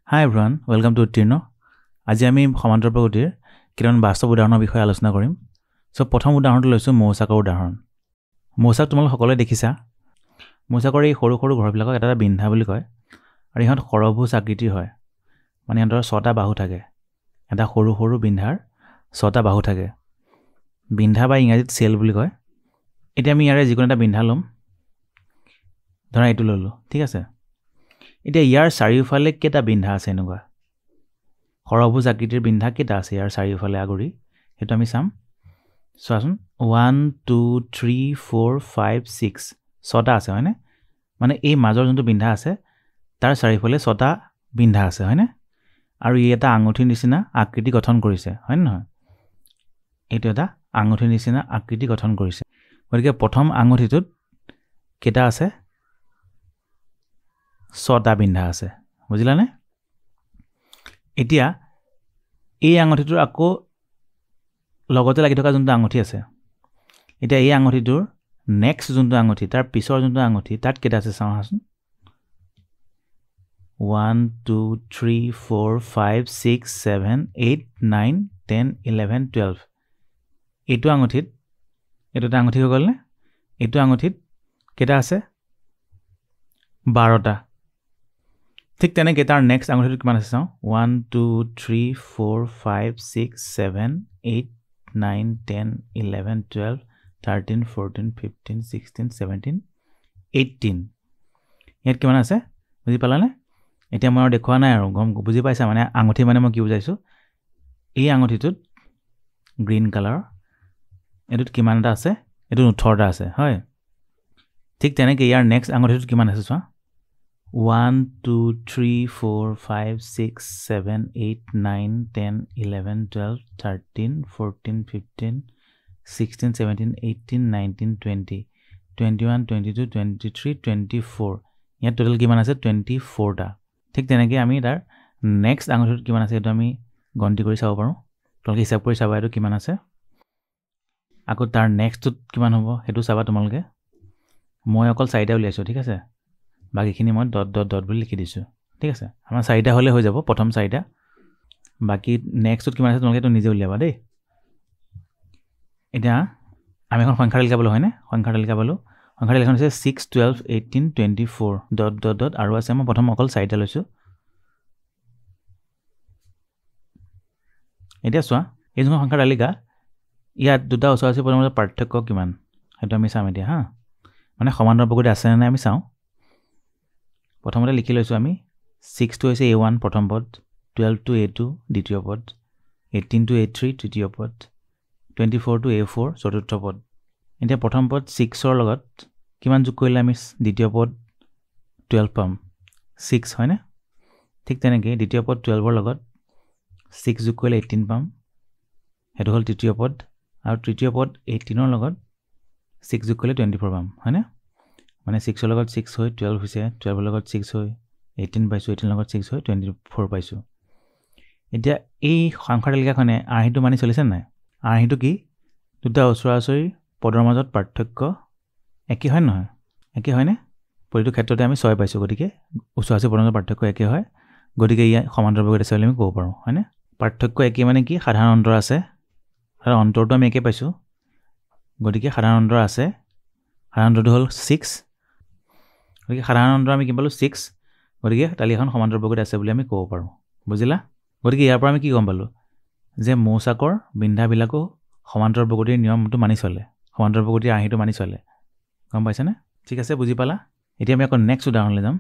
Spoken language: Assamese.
Hi everyone, welcome to Utirno. আজি আমি সমান্তৰাল প্ৰগতিৰ কিমান বাস্তৱ উদাহৰণৰ বিষয়ে আলোচনা কৰিম। সো প্ৰথম উদাহৰণটো লৈছো মৌচাকৰ উদাহৰণ। মৌচাক তোমালোক সকলোৱে দেখিছা। মৌচাকৰ এই সৰু সৰু ঘৰবিলাকক এটা বিন্ধা বুলি কয়। আৰু ইহঁত সৰভুজ আকৃতিৰ হয়। মানে ইহঁতৰ 6টা বাহু থাকে। এটা সৰু সৰু বিন্ধাৰ 6টা বাহু থাকে। বিন্ধা বা ইংৰাজীত সেল বুলি কয়। এতিয়া আমি ইয়াৰে যিকোনো এটা বিন্ধা লম। ধৰা এইটো ললো, ঠিক আছে? এতিয়া ইয়াৰ চাৰিওফালে কেটা বিন্ধা আছে এনেকুৱা? সৰভুজ আকৃতিৰ বিন্ধা কেটা আছে ইয়াৰ চাৰিওফালে আগৰি? হেতু আমি চাম। চোৱাচোন 1 2 3 4 5 6 6টা আছে হয়নে? মানে এই মাজৰ যোনটো বিন্ধা আছে তাৰ চাৰিওফালে 6টা বিন্ধা আছে হয়নে? আৰু ই এটা আঙুঠিৰ নিচিনা আকৃতি গঠন কৰিছে হয় নে নহয়? এইটো এটা আঙুঠিৰ নিচিনা আকৃতি গঠন কৰিছে। গতিকে প্ৰথম আঙুঠিটোত কেটা আছে? 6টা বিন্ধা আছে। বুজিলানে? এতিয়া এই আঙুঠিটোৰ আকৌ লগতে লাগি থকা যোনটো আঙুঠি আছে। এতিয়া এই আঙুঠিটোৰ নেক্সট যোনটো আঙুঠি তাৰ পিছৰ যোনটো আঙুঠি তাত কেটা আছে চাওঁহাচোন। 1 2 3 4 5 6 7 8 9 10 11 12 এইটো আঙুঠিত এটা আঙুঠি হৈ গ'ল নে? এইটো আঙুঠিত কেটা আছে? 12টা। ঠিক তেনেকৈ তাৰ নেক্সট আঙুঠিটো কিমান আছে চাওঁ। 1 2 3 4 5 6 7 8 9 10 11 12 13 14 15 16 17 18 ইয়াত কিমান আছে বুজি পালানে? এতিয়া মই দেখুৱা নাই আৰু গম বুজি পাইছা মানে আঙুঠি মানে মই কি বুজাইছো। এই আঙুঠিটোত গ্ৰীণ কালাৰ এটোত কিমান এটা আছে? এটো 18টা আছে হয়। ঠিক তেনেকৈ ইয়াৰ নেক্সট আঙুঠিটোত কিমান আছে চোৱা। 1 2 3 4 5 6 7 8 9 10 11 12 13 14 15 16 17 18 19 20 21 22 23 24 ইয়াত টোটাল কিমান আছে? 24টা। ঠিক তেনেকৈ আমি তাৰ নেক্সট আঙুঠিটোত কিমান আছে এটো আমি গন্তি কৰি চাব পাৰো। তোমালোকে হিসাব কৰি চাবা এটো কিমান আছে। আকৌ তাৰ নেক্সটটোত কিমান হ'ব হেতু চাবা তোমালোকে। মই অকল 4টা উলিয়াইছো ঠিক আছে। বাকিখিনি মই ডট ডট ডট বুলি লিখি দিছো ঠিক আছে। আমাৰ 4টা হলে হৈ যাব প্ৰথম 4টা। বাকি নেক্সটত কিমান আছে তোমালোকে তো নিজে উলিয়াবা দেই। এতিয়া আমি এখন সংখ্যা তালিকা পালো হয়নে? সংখ্যা তালিকা পালো। সংখ্যা তালিকাখন আছে 6 12 18 24 ডট ডট ডট আৰু আছে মই প্ৰথম অকল 4টা লৈছো। এতিয়া চোৱা এই যোনখন সংখ্যা তালিকা ইয়াত দুটা ওচৰা-ওচৰি পদৰ মাজত পাৰ্থক্য কিমান হেতু আমি চাম এতিয়া হা। মানে সমান্তৰাল প্ৰগতি আছে নে নাই আমি চাওঁ। প্ৰথমতে লিখি লৈছো আমি 6 টো হৈছে a1 প্ৰথম পদ, 12 টো a2 দ্বিতীয় পদ, 18 টো a3 তৃতীয় পদ, 24 টো a4 চতুৰ্থ পদ। এতিয়া প্ৰথম পদ 6 ৰ লগত কিমান যোগ কৰিলে আমি দ্বিতীয় পদ 12 পাম 6 হয়নে? ঠিক তেনেকৈ দ্বিতীয় পদ 12 ৰ লগত 6 যোগ কৰিলে 18 পাম। হেতু হল তৃতীয় পদ আৰু তৃতীয় পদ 18 ৰ লগত 6 যোগ কৰিলে 24 পাম হয়নে? মানে 6 ৰ লগত 6 হৈ 12 হৈছে, 12 ৰ লগত 6 হৈ 18 পাইছো, 18 ৰ লগত 6 হৈ 24 পাইছো। এতিয়া এই সংখ্যা তালিকাখনে আৰ্হিটো মানি চলিছে নাই? আৰ্হিটো কি? দুটা ওচৰা-ওচৰি পদৰ মাজত পাৰ্থক্য একে হয় নহয়? একে হয়নে? প্ৰতিটো ক্ষেত্ৰতে আমি 6 পাইছো গতিকে ওচৰা-ওচৰি পদৰ মাজত পাৰ্থক্য একে হয়। গতিকে ইয়া সমান্তৰাল প্ৰগতি আছে বুলি আমি ক'ব পাৰো হয়নে? পাৰ্থক্য একে মানে কি? সাধাৰণ অন্তৰ আছে। আৰু অন্তৰটো আমি একে পাইছো। গতিকে সাধাৰণ অন্তৰ আছে। সাধাৰণ অন্তৰটো হ'ল 6। গতিকে সাধাৰণ অন্তৰ আমি কি পালো 6। গতিকে তালিকাখন সমান্তৰাল প্ৰগতি আছে বুলি আমি ক'ব পাৰো। বুজিলা? গতিকে ইয়াৰ পৰা আমি কি গম পালো যে মৌচাকৰ বিন্ধাবিলাকো সমান্তৰাল প্ৰগতিৰ নিয়মটো মানি চলে। সমান্তৰাল প্ৰগতিৰ আৰ্হিটো মানি চলে। গম পাইছানে? ঠিক আছে বুজি পালা? এতিয়া আমি আকৌ নেক্সট উদাহৰণলৈ যাম।